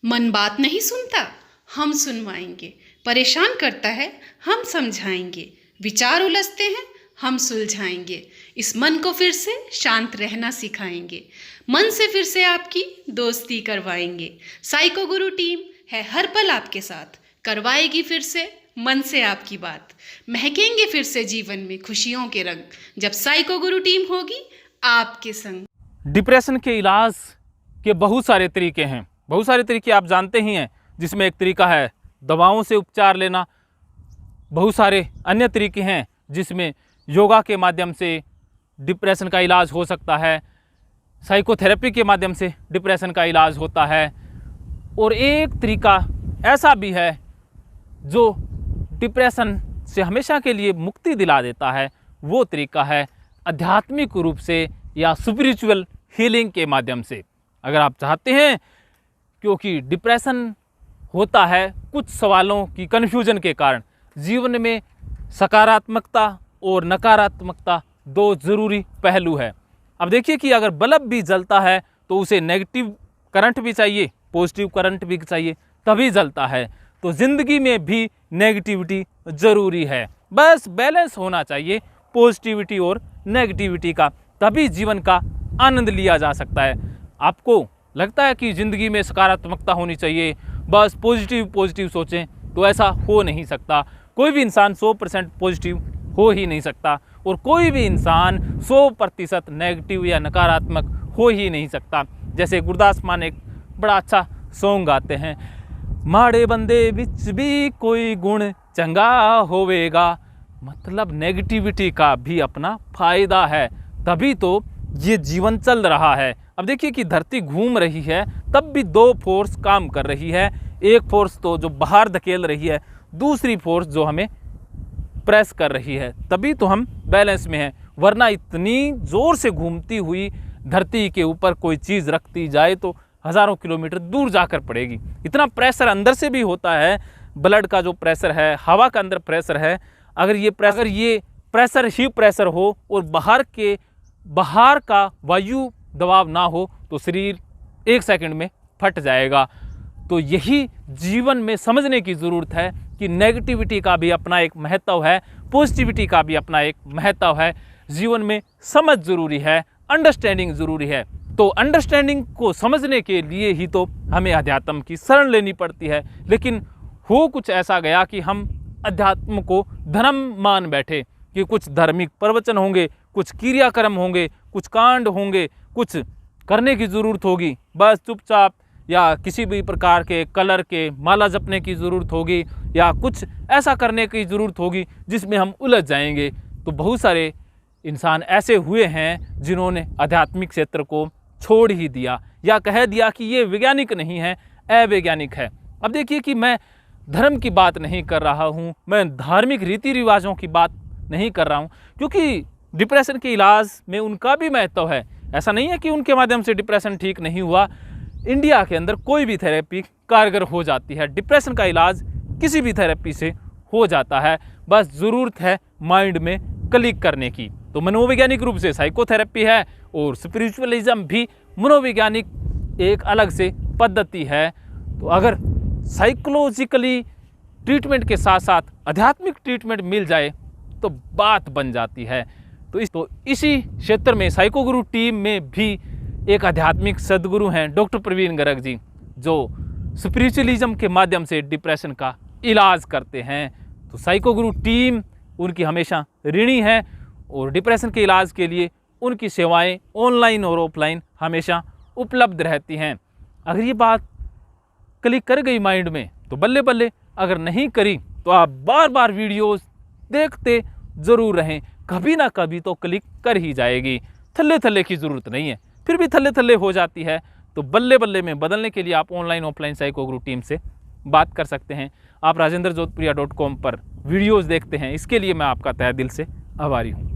मन बात नहीं सुनता, हम सुनवाएंगे। परेशान करता है, हम समझाएंगे। विचार उलझते हैं, हम सुलझाएंगे। इस मन को फिर से शांत रहना सिखाएंगे। मन से फिर से आपकी दोस्ती करवाएंगे। साइको गुरु टीम है हर पल आपके साथ, करवाएगी फिर से मन से आपकी बात। महकेंगे फिर से जीवन में खुशियों के रंग, जब साइको गुरु टीम होगी आपके संग। डिप्रेशन के इलाज के बहुत सारे तरीके हैं, बहुत सारे तरीके आप जानते ही हैं, जिसमें एक तरीका है दवाओं से उपचार लेना। बहुत सारे अन्य तरीके हैं जिसमें योगा के माध्यम से डिप्रेशन का इलाज हो सकता है, साइकोथेरेपी के माध्यम से डिप्रेशन का इलाज होता है। और एक तरीका ऐसा भी है जो डिप्रेशन से हमेशा के लिए मुक्ति दिला देता है, वो तरीका है आध्यात्मिक रूप से या स्पिरिचुअल हीलिंग के माध्यम से। अगर आप चाहते हैं, क्योंकि डिप्रेशन होता है कुछ सवालों की कन्फ्यूजन के कारण, जीवन में सकारात्मकता और नकारात्मकता दो ज़रूरी पहलू है। अब देखिए कि अगर बल्ब भी जलता है तो उसे नेगेटिव करंट भी चाहिए, पॉजिटिव करंट भी चाहिए, तभी जलता है। तो ज़िंदगी में भी नेगेटिविटी ज़रूरी है, बस बैलेंस होना चाहिए पॉजिटिविटी और नेगेटिविटी का, तभी जीवन का आनंद लिया जा सकता है। आपको लगता है कि ज़िंदगी में सकारात्मकता होनी चाहिए, बस पॉजिटिव सोचें, तो ऐसा हो नहीं सकता। कोई भी इंसान 100% पॉजिटिव हो ही नहीं सकता, और कोई भी इंसान 100% नेगेटिव या नकारात्मक हो ही नहीं सकता। जैसे गुरदास मान एक बड़ा अच्छा सॉन्ग गाते हैं, माड़े बंदे विच भी कोई गुण चंगा होवेगा। मतलब नेगेटिविटी का भी अपना फायदा है, तभी तो ये जीवन चल रहा है। अब देखिए कि धरती घूम रही है, तब भी दो फोर्स काम कर रही है। एक फोर्स तो जो बाहर धकेल रही है, दूसरी फोर्स जो हमें प्रेस कर रही है, तभी तो हम बैलेंस में हैं। वरना इतनी ज़ोर से घूमती हुई धरती के ऊपर कोई चीज़ रखती जाए तो हज़ारों किलोमीटर दूर जाकर पड़ेगी। इतना प्रेशर अंदर से भी होता है, ब्लड का जो प्रेशर है, हवा का अंदर प्रेशर है। अगर ये प्रेशर ही प्रेशर हो और बाहर का वायु दबाव ना हो तो शरीर 1 सेकंड में फट जाएगा। तो यही जीवन में समझने की ज़रूरत है कि नेगेटिविटी का भी अपना एक महत्व है, पॉजिटिविटी का भी अपना एक महत्व है। जीवन में समझ ज़रूरी है, अंडरस्टैंडिंग ज़रूरी है। तो अंडरस्टैंडिंग को समझने के लिए ही तो हमें अध्यात्म की शरण लेनी पड़ती है। लेकिन हो कुछ ऐसा गया कि हम अध्यात्म को धर्म मान बैठे कि कुछ धार्मिक प्रवचन होंगे, कुछ क्रियाक्रम होंगे, कुछ कांड होंगे, कुछ करने की ज़रूरत होगी, बस चुपचाप, या किसी भी प्रकार के कलर के माला जपने की ज़रूरत होगी, या कुछ ऐसा करने की ज़रूरत होगी जिसमें हम उलझ जाएंगे। तो बहुत सारे इंसान ऐसे हुए हैं जिन्होंने आध्यात्मिक क्षेत्र को छोड़ ही दिया, या कह दिया कि ये वैज्ञानिक नहीं है, अवैज्ञानिक है। अब देखिए कि मैं धर्म की बात नहीं कर रहा हूँ, मैं धार्मिक रीति रिवाजों की बात नहीं कर रहा हूँ, क्योंकि डिप्रेशन के इलाज में उनका भी महत्व है। ऐसा नहीं है कि उनके माध्यम से डिप्रेशन ठीक नहीं हुआ। इंडिया के अंदर कोई भी थेरेपी कारगर हो जाती है, डिप्रेशन का इलाज किसी भी थेरेपी से हो जाता है, बस ज़रूरत है माइंड में क्लिक करने की। तो मनोवैज्ञानिक रूप से साइकोथेरेपी है, और स्पिरिचुअलिज्म भी मनोवैज्ञानिक एक अलग से पद्धति है। तो अगर साइकोलॉजिकली ट्रीटमेंट के साथ साथ आध्यात्मिक ट्रीटमेंट मिल जाए तो बात बन जाती है। तो इसी क्षेत्र में साइको गुरु टीम में भी एक आध्यात्मिक सदगुरु हैं डॉक्टर प्रवीण गर्ग जी, जो स्पिरिचुअलिज्म के माध्यम से डिप्रेशन का इलाज करते हैं। तो साइको गुरु टीम उनकी हमेशा ऋणी है, और डिप्रेशन के इलाज के लिए उनकी सेवाएं ऑनलाइन और ऑफलाइन हमेशा उपलब्ध रहती हैं। अगर ये बात क्लिक कर गई माइंड में तो बल्ले बल्ले, अगर नहीं करी तो आप बार बार वीडियोस देखते ज़रूर रहें, कभी ना कभी तो क्लिक कर ही जाएगी। थल्ले थल्ले की ज़रूरत नहीं है, फिर भी थल्ले थल्ले हो जाती है तो बल्ले बल्ले में बदलने के लिए आप ऑनलाइन ऑफलाइन साइको गुरु टीम से बात कर सकते हैं। आप rajendra jodhpuria.com पर वीडियोज़ देखते हैं, इसके लिए मैं आपका तहे दिल से आभारी हूँ।